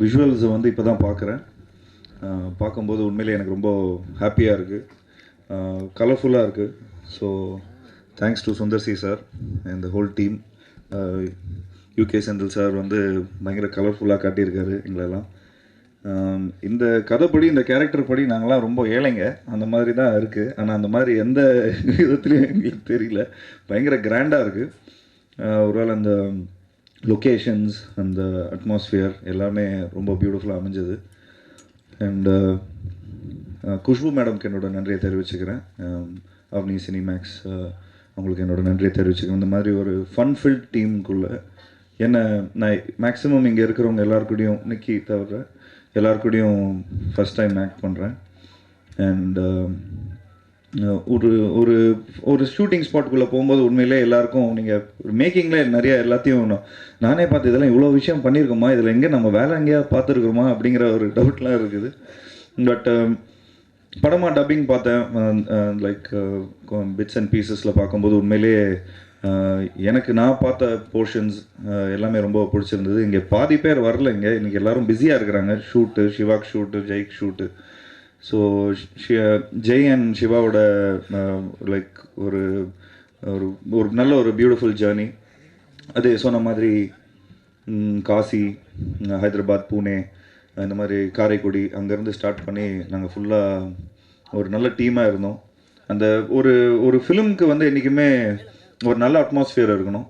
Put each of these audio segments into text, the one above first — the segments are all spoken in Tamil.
விஷுவல்ஸை வந்து இப்போ தான் பார்க்குறேன். பார்க்கும்போது உண்மையிலே எனக்கு ரொம்ப ஹாப்பியாக இருக்குது, கலர்ஃபுல்லாக இருக்குது. So thanks to Sundar C sir and the whole team. UK Senthil sir வந்து பயங்கர கலர்ஃபுல்லாக காட்டியிருக்காரு எங்களெல்லாம். இந்த கதைப்படி, இந்த கேரக்டர் படி நாங்களாம் ரொம்ப ஏழைங்க, அந்த மாதிரி தான் இருக்குது. ஆனால் அந்த மாதிரி எந்த விதத்துலையும் எங்களுக்கு தெரியல. பயங்கர கிராண்டாக இருக்குது. ஒருவேளை அந்த லொக்கேஷன்ஸ், அந்த அட்மாஸ்ஃபியர் எல்லாமே ரொம்ப பியூட்டிஃபுல்லாக அமைஞ்சது. அண்ட் குஷ்பு மேடம்க்கு என்னோட நன்றியை தெரிவிச்சுக்கிறேன். அவனி சினிமேக்ஸ் அவங்களுக்கு என்னோட நன்றியை தெரிவிச்சுக்கிறேன். இந்த மாதிரி ஒரு ஃபன் ஃபில்ட் டீமுக்குள்ளே என்ன நான் மேக்ஸிமம் இங்கே இருக்கிறவங்க எல்லாருக்கூடையும், நிக்கி தவிர எல்லாருக்கூடையும் ஃபஸ்ட் டைம் ஆக்ட் பண்ணுறேன். அண்ட் ஒரு ஒரு ஒரு ஷூட்டிங் ஸ்பாட்டுக்குள்ளே போகும்போது உண்மையிலே எல்லாருக்கும் நீங்கள் மேக்கிங்கில் நிறைய எல்லாத்தையும் நானே பார்த்து இதெல்லாம் இவ்வளோ விஷயம் பண்ணியிருக்கோமா, இதில் எங்கே நம்ம வேலை எங்கேயா பார்த்துருக்குறோமா அப்படிங்கிற ஒரு டவுட்லாம் இருக்குது. பட் படமாக டப்பிங் பார்த்தேன், லைக் பிட்ஸ் அண்ட் பீசஸில் பார்க்கும்போது உண்மையிலே எனக்கு நான் பார்த்த போர்ஷன்ஸ் எல்லாமே ரொம்ப பிடிச்சிருந்தது. இங்கே பாதி பேர் வரல, இன்றைக்கி எல்லோரும் பிஸியாக இருக்கிறாங்க. ஷூட்டு, சிவாக் ஷூட்டு, ஜெய்க் ஷூட்டு. ஸோ ஜெய் அண்ட் சிவாவோட லைக் ஒரு ஒரு ஒரு நல்ல ஒரு பியூட்டிஃபுல் ஜேர்னி. அது சொன்ன மாதிரி காசி, ஹைதராபாத், பூனே, இந்த மாதிரி காரைக்குடி, அங்கேருந்து ஸ்டார்ட் பண்ணி நாங்கள் ஃபுல்லாக ஒரு நல்ல டீமாக இருந்தோம். அந்த ஒரு ஒரு ஃபிலிமுக்கு வந்து என்றைக்குமே ஒரு நல்ல அட்மாஸ்ஃபியர் இருக்கணும்.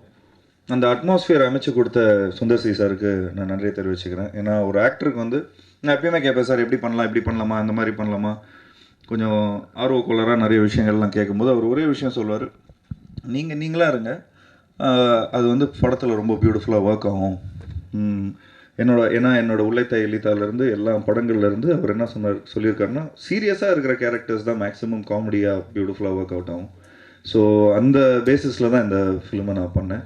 அந்த அட்மாஸ்ஃபியர் அமைச்சு கொடுத்த சுந்தர் சி சாருக்கு நான் நன்றியை தெரிவிச்சுக்கிறேன். ஏன்னா ஒரு ஆக்டருக்கு வந்து நான் எப்பயுமே கேட்பேன், சார் எப்படி பண்ணலாம், இப்படி பண்ணலாமா, அந்த மாதிரி பண்ணலாமா, கொஞ்சம் ஆர்வக்கோளராக நிறைய விஷயங்கள்லாம் கேட்கும்போது அவர் ஒரே விஷயம் சொல்லுவார், நீங்களாக இருங்க, அது வந்து படத்தில் ரொம்ப பியூட்டிஃபுல்லாக ஒர்க் ஆகும். என்னோட உழைத்த எலித்தாலேருந்து எல்லா படங்கள்லேருந்து அவர் என்ன சொல்லியிருக்காருன்னா, சீரியஸாக இருக்கிற கேரக்டர்ஸ் தான் மேக்ஸிமம் காமெடியாக பியூட்டிஃபுல்லாக ஒர்க் அவுட் ஆகும். ஸோ அந்த பேசிஸில் தான் இந்த ஃபிலிமை நான் பண்ணேன்.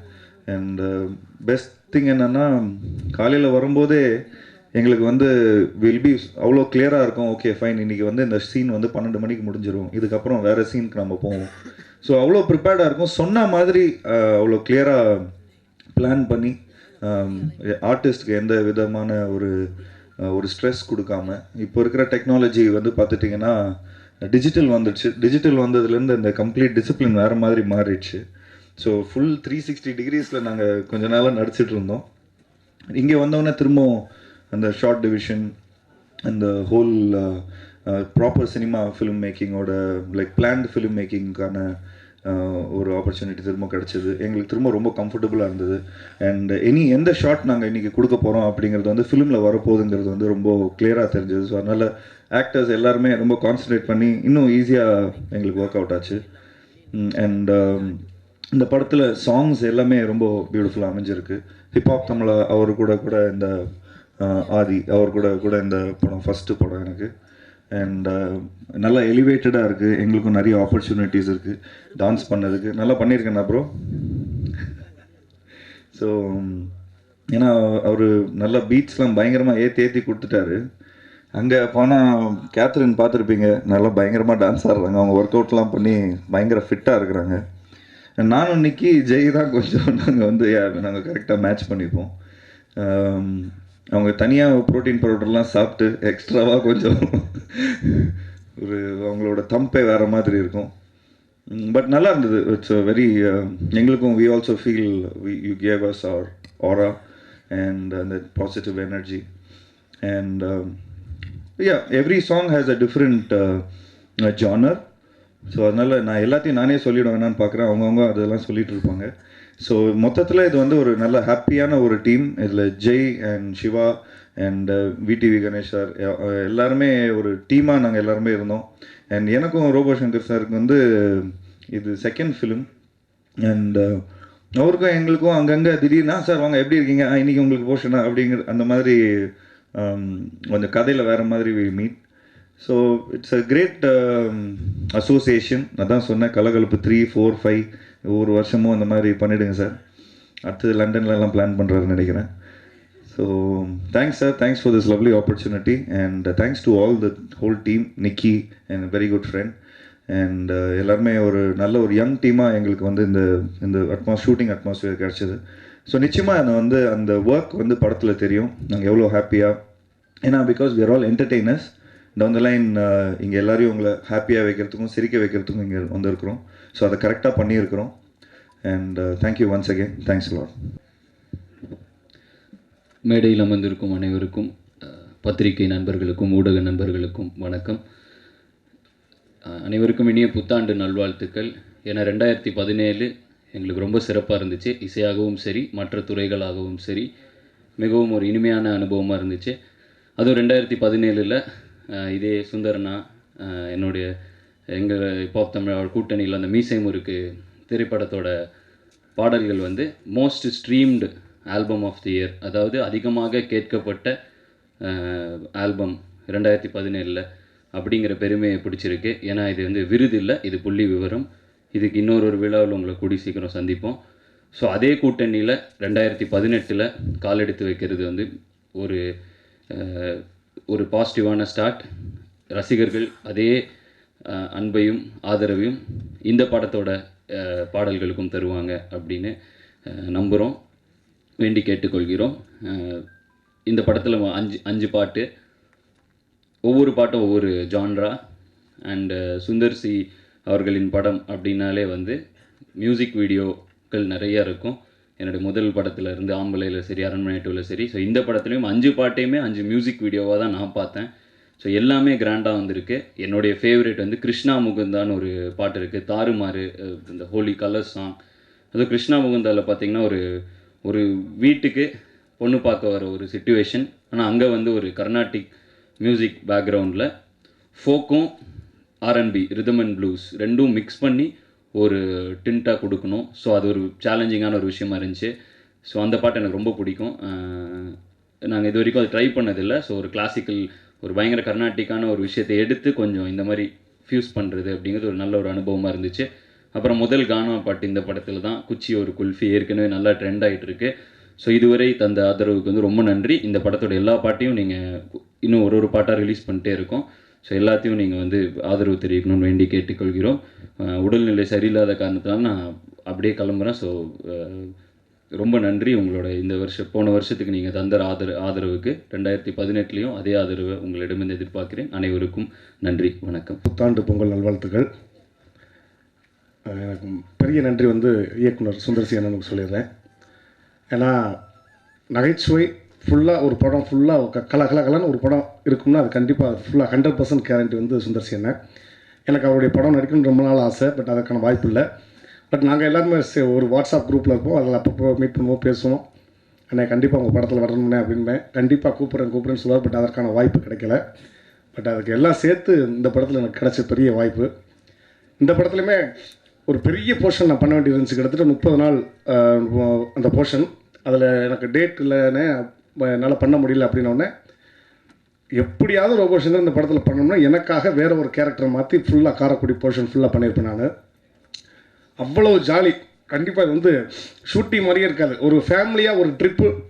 அண்ட் பெஸ்ட் திங் என்னென்னா, காலையில் வரும்போதே எங்களுக்கு வந்து வில் பி அவ்வளோ கிளியராக இருக்கும். ஓகே ஃபைன், இன்றைக்கி வந்து இந்த சீன் வந்து 12 மணிக்கு முடிஞ்சிடும், இதுக்கப்புறம் வேறு சீனுக்கு நம்ம போவோம். ஸோ அவ்வளோ ப்ரிப்பேர்டாக இருக்கும். சொன்ன மாதிரி அவ்வளோ கிளியராக பிளான் பண்ணி ஆர்டிஸ்ட்க்கு எந்த விதமான ஒரு ஸ்ட்ரெஸ் கொடுக்காம, இப்போ இருக்கிற டெக்னாலஜி வந்து பார்த்துட்டிங்கன்னா டிஜிட்டல் வந்துடுச்சு. டிஜிட்டல் வந்ததுலேருந்து இந்த கம்ப்ளீட் டிசிப்ளின் வேறு மாதிரி மாறிடுச்சு. ஸோ ஃபுல் 360 டிகிரிஸில் நாங்கள் கொஞ்ச நாளாக நடிச்சிட்டு இருந்தோம். இங்கே வந்தோடனே திரும்பவும் அந்த ஷார்ட் டிவிஷன், அந்த ஹோல் ப்ராப்பர் சினிமா ஃபிலிம் மேக்கிங்கோட லைக் பிளான்டு ஃபிலிம் மேக்கிங்க்கான ஒரு ஆப்பர்ச்சுனிட்டி திரும்ப கிடச்சிது. எங்களுக்கு திரும்ப ரொம்ப கம்ஃபர்டபுளாக இருந்தது. அண்ட் எந்த ஷார்ட் நாங்கள் இன்றைக்கி கொடுக்க போகிறோம் அப்படிங்கிறது வந்து ஃபிலிமில் வரப்போகுதுங்கிறது வந்து ரொம்ப கிளியராக தெரிஞ்சது. ஸோ அதனால் ஆக்டர்ஸ் எல்லாருமே ரொம்ப கான்சன்ட்ரேட் பண்ணி இன்னும் ஈஸியாக எங்களுக்கு ஒர்க் அவுட் ஆச்சு. அண்ட் இந்த படத்தில் சாங்ஸ் எல்லாமே ரொம்ப பியூட்டிஃபுல்லாக அமைஞ்சிருக்கு. ஹிப்ஹாப் தமிழா அவர் கூட இந்த ஆதி அவர் கூட இந்த படம் ஃபஸ்ட்டு படம் எனக்கு. அண்ட் நல்லா எலிவேட்டடாக இருக்குது. எங்களுக்கும் நிறைய ஆப்பர்ச்சுனிட்டிஸ் இருக்குது டான்ஸ் பண்ணதுக்கு. நல்லா பண்ணியிருக்கேண்ணா ப்ரோ. ஸோ ஏன்னா அவர் நல்ல பீட்ஸ்லாம் பயங்கரமாக ஏற்றி கொடுத்துட்டாரு. அங்கே போனால் கேத்ரின் பார்த்துருப்பீங்க, நல்லா பயங்கரமாக டான்ஸ் ஆடுறாங்க. அவங்க ஒர்க் அவுட்லாம் பண்ணி பயங்கர ஃபிட்டாக இருக்கிறாங்க. நானும் நிக்கி ஜெய் தான் கொஞ்சம் நாங்கள் கரெக்டாக மேட்ச் பண்ணிப்போம். அவங்க தனியாக ப்ரோட்டீன் பவுடர்லாம் சாப்பிட்டு எக்ஸ்ட்ராவாக கொஞ்சம் அவங்களோட தம்பே வேறு மாதிரி இருக்கும். பட் நல்லா இருந்தது. இட்ஸ் வெரி எங்களுக்கும் we also feel you gave us our aura and அந்த positive energy. And every song has a different genre. So அதனால் நான் எல்லாத்தையும் நானே சொல்லிவிடுவேன் என்னன்னு பார்க்குறேன். அவங்கவுங்க அதெல்லாம் சொல்லிகிட்டு இருப்பாங்க. ஸோ மொத்தத்தில் இது வந்து ஒரு நல்ல ஹாப்பியான ஒரு டீம். இதில் Jai and Siva and VTV Ganesh sir எல்லாருமே ஒரு டீமாக நாங்கள் எல்லாருமே இருந்தோம். அண்ட் எனக்கும் ரோபோ சங்கர் சாருக்கு வந்து இது செகண்ட் ஃபிலிம். அண்ட் அவருக்கும் எங்களுக்கும் அங்கங்கே திடீர்னா, சார் வாங்க எப்படி இருக்கீங்க, இன்றைக்கி உங்களுக்கு போர்ஷனா அப்படிங்கிற அந்த மாதிரி கொஞ்சம் கதையில் வேறு மாதிரி we meet. So it's a great association. அதான் சொன்னேன், கலகலப்பு 3, 4, 5 ஒவ்வொரு வருஷமும் அந்த மாதிரி பண்ணிவிடுங்க சார். அடுத்தது லண்டன்லலாம் பிளான் பண்ணுறாருன்னு நினைக்கிறேன். So thanks sir, thanks for this lovely opportunity and thanks to all the whole team. Nikki and very good friend. And எல்லாருமே ஒரு நல்ல ஒரு யங் டீமாக எங்களுக்கு வந்து இந்த ஷூட்டிங் அட்மாஸ்ஃபியர் கிடச்சிது. ஸோ நிச்சயமாக அந்த ஒர்க் வந்து படத்தில் தெரியும் நாங்கள் எவ்வளோ ஹாப்பியாக ஏன்னா because we are all entertainers. Down the line இங்கே எல்லாரையும் உங்களை ஹாப்பியாக வைக்கிறதுக்கும் சிரிக்க வைக்கிறதுக்கும் இங்கே வந்திருக்கிறோம். ஸோ அதை கரெக்டாக பண்ணியிருக்கிறோம். And thank you once again. Thanks lot. மேடையில் அமர்ந்திருக்கும் அனைவருக்கும், பத்திரிகை நண்பர்களுக்கும் ஊடக நண்பர்களுக்கும் வணக்கம். அனைவருக்கும் இனிய புத்தாண்டு நல்வாழ்த்துக்கள். ஏன்னா 2017 எங்களுக்கு ரொம்ப சிறப்பாக இருந்துச்சு. இசையாகவும் சரி, மற்ற துறைகளாகவும் சரி, மிகவும் ஒரு இனிமையான அனுபவமாக இருந்துச்சு. அதுவும் 2017 இதே சுந்தரனா என்னுடைய எங்கள் பாப் தமிழ் கூட்டணியில் அந்த மீசை முறுக்கு திரைப்படத்தோட பாடல்கள் வந்து most streamed album of the year, அதாவது அதிகமாக கேட்கப்பட்ட ஆல்பம் 2017 அப்படிங்கிற பெருமையை பிடிச்சிருக்கு. ஏன்னா இது வந்து விருது இல்லை, இது புள்ளி விவரம். இதுக்கு இன்னொரு விழாவில் உங்களை கூடி சீக்கிரம் சந்திப்போம். ஸோ அதே கூட்டணியில் 2018 காலெடுத்து வைக்கிறது வந்து ஒரு பாசிட்டிவான ஸ்டார்ட். ரசிகர்கள் அதே அன்பையும் ஆதரவையும் இந்த படத்தோட பாடல்களுக்கும் தருவாங்க அப்படின்னு நம்புகிறோம், வேண்டி கேட்டுக்கொள்கிறோம். இந்த படத்தில் 5 பாட்டு, ஒவ்வொரு பாட்டும் ஒவ்வொரு ஜான்ரா. அண்டு சுந்தர் சி அவர்களின் படம் அப்படின்னாலே வந்து மியூசிக் வீடியோக்கள் நிறையா இருக்கும். என்னுடைய முதல் படத்தில் இருந்து ஆம்பளையில் சரி, அரண்மனை 2ல் சரி. ஸோ இந்த படத்துலையும் 5 பாட்டையுமே 5 மியூசிக் வீடியோவாக தான் நான் பார்த்தேன். ஸோ எல்லாமே கிராண்டாக வந்திருக்கு. என்னுடைய ஃபேவரேட் வந்து கிருஷ்ணா முகுந்தான்னு ஒரு பாட்டு இருக்குது, தாறுமாறு, இந்த ஹோலி கலர்ஸ் சாங். அதுவும் கிருஷ்ணா முகுந்தாவில் பார்த்திங்கன்னா ஒரு வீட்டுக்கு பொண்ணு பார்க்க வர ஒரு சிச்சுவேஷன். ஆனால் அங்கே வந்து ஒரு கர்நாடிக் மியூசிக் பேக்ரவுண்டில் ஃபோக்கும் ஆர்என்பி ரிதம் அண்ட் ப்ளூஸ் ரெண்டும் மிக்ஸ் பண்ணி ஒரு டின்ட்டாக கொடுக்கணும். ஸோ அது ஒரு சேலஞ்சிங்கான ஒரு விஷயமா இருந்துச்சு. ஸோ அந்த பாட்டு எனக்கு ரொம்ப பிடிக்கும். நாங்கள் இது வரைக்கும் அது ட்ரை பண்ணதில்லை. ஸோ ஒரு கிளாசிக்கல், ஒரு பயங்கர கர்நாட்டிக்கான ஒரு விஷயத்தை எடுத்து கொஞ்சம் இந்த மாதிரி ஃபியூஸ் பண்ணுறது அப்படிங்கிறது ஒரு நல்ல ஒரு அனுபவமாக இருந்துச்சு. அப்புறம் முதல் கானா பாட்டு இந்த படத்தில் தான், குச்சி ஒரு குல்ஃபி, ஏற்கனவே நல்லா ட்ரெண்ட் ஆகிட்டு இருக்கு. ஸோ இதுவரை தந்த ஆதரவுக்கு வந்து ரொம்ப நன்றி. இந்த படத்தோட எல்லா பாட்டையும் நீங்கள் இன்னும் ஒரு பாட்டாக ரிலீஸ் பண்ணிட்டே இருக்கோம். ஸோ எல்லாத்தையும் நீங்கள் வந்து ஆதரவு தெரிவிக்கணும்னு வேண்டி கேட்டுக்கொள்கிறோம். உடல்நிலை சரியில்லாத காரணத்தினால நான் அப்படியே கிளம்புறேன். ஸோ ரொம்ப நன்றி. உங்களோட இந்த போன வருஷத்துக்கு நீங்கள் தந்த ஆதரவுக்கு 2018 அதே ஆதரவை உங்களிடமிருந்து எதிர்பார்க்கிறேன். அனைவருக்கும் நன்றி, வணக்கம். புத்தாண்டு பொங்கல் நல்வாழ்த்துக்கள். எனக்கு பெரிய நன்றி வந்து இயக்குனர் சுந்தர் சி அண்ணனுக்கு சொல்லிடுறேன். ஏன்னா நகைச்சுவை ஃபுல்லாக ஒரு படம் ஃபுல்லாக கலகலன்னு ஒரு படம் இருக்கும்னா அது கண்டிப்பாக ஃபுல்லாக 100% கேரண்டி வந்து சுந்தர் சி அண்ணன். எனக்கு அவருடைய படம் நடிக்கணும்னு ரொம்ப நாள் ஆசை, பட் அதற்கான வாய்ப்பு இல்லை. பட் நாங்கள் எல்லாருமே ஒரு வாட்ஸ்அப் குரூப்பில் இருப்போம், அதில் அப்பப்போ மீட் பண்ணுவோம், பேசுவோம். அண்ணே கண்டிப்பாக உங்கள் படத்தில் வரணும்னே அப்படின்பேன். கண்டிப்பாக கூப்பிட்றேன்னு சொல்லுவார். பட் அதற்கான வாய்ப்பு கிடைக்கல. பட் அதுக்கு எல்லாம் சேர்த்து இந்த படத்தில் எனக்கு கிடைச்ச பெரிய வாய்ப்பு. இந்த படத்துலையுமே ஒரு பெரிய போர்ஷன் நான் பண்ண வேண்டியது இருந்துச்சு. கிட்டத்தட்ட 30 நாள் அந்த போர்ஷன். அதில் எனக்கு டேட் இல்லைன்னே என்னால் பண்ண முடியல. அப்படின்னோடனே எப்படியாவது ஒரு போர்ஷன் தான் இந்த படத்தில் பண்ணோம்னா எனக்காக வேறு ஒரு கேரக்டரை மாற்றி ஃபுல்லாக காரைக்குடி போர்ஷன் ஃபுல்லாக பண்ணியிருப்பேன் நான். அவ்வளோ ஜாலி. கண்டிப்பாக இது வந்து ஷூட்டிங் மாதிரியே இருக்காது. ஒரு ஃபேமிலியாக ஒரு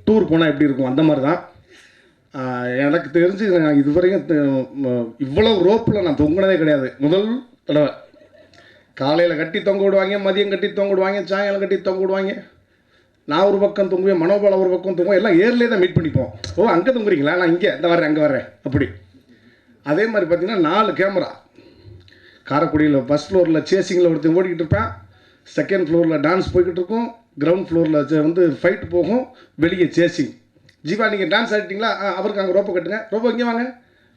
டூர் போனால் எப்படி இருக்கும் அந்த மாதிரி தான். எனக்கு தெரிஞ்சு நான் இதுவரையும் இவ்வளோ ரோப்பில் நான் தொங்கினதே கிடையாது. முதல் தடவை காலையில் கட்டி தொங்க விடுவாங்க, மதியம் கட்டி தொங்க விடுவாங்க, சாயங்காலம் கட்டி தொங்க விடுவாங்க. நான் ஒரு பக்கம் தொங்குவேன், மனோபால ஒரு பக்கம் தொங்குவேன். எல்லாம் ஏர்லேயே தான் மீட் பண்ணிப்போம். ஓ அங்கே தொங்குறீங்களா, நான் இங்கே இந்த வரேன், அங்கே வரேன் அப்படி. அதே மாதிரி பார்த்திங்கன்னா 4 கேமரா காரைக்குடியில். ஃபஸ்ட் ஃப்ளோரில் சேசிங்கில் ஒருத்தன் ஓடிக்கிட்டு இருப்பேன், செகண்ட் ஃப்ளோரில் டான்ஸ் போய்கிட்டு இருக்கும், கிரவுண்ட் ஃப்ளோரில் வந்து ஃபைட் போகும், வெளியே சேசிங். ஜீவா நீங்கள் டான்ஸ் ஆடிட்டிங்களா, அவருக்கு அங்கே ரோப்பை கட்டுங்க, ரோப்போ இங்கே வாங்க,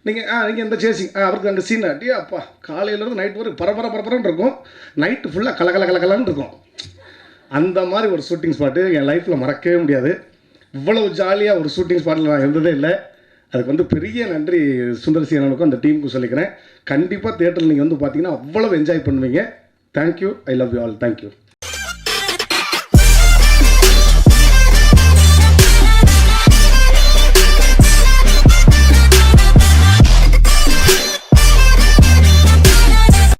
நீங்கள் இந்த சேசிங், அவருக்கு அங்கே சீன் ஆட்டி. அப்பா காலையிலேருந்து நைட் வரைக்கும் பரபரன்னு இருக்கும். நைட்டு ஃபுல்லாக கலகலன்னு இருக்கும். அந்த மாதிரி ஒரு ஷூட்டிங் ஸ்பாட்டு என் லைஃப்பில் மறக்கவே முடியாது. இவ்வளவு ஜாலியாக ஒரு ஷூட்டிங் ஸ்பாட்டில் நான் இருந்ததே இல்லை. அதுக்கு வந்து பெரிய நன்றி சுந்தர் சி அண்ணனுக்கும் அந்த டீமுக்கும் சொல்லிக்கிறேன். கண்டிப்பாக தியேட்டரில் நீங்கள் வந்து பார்த்தீங்கன்னா அவ்வளோ என்ஜாய் பண்ணுவீங்க. Thank you. I love you all. Thank you.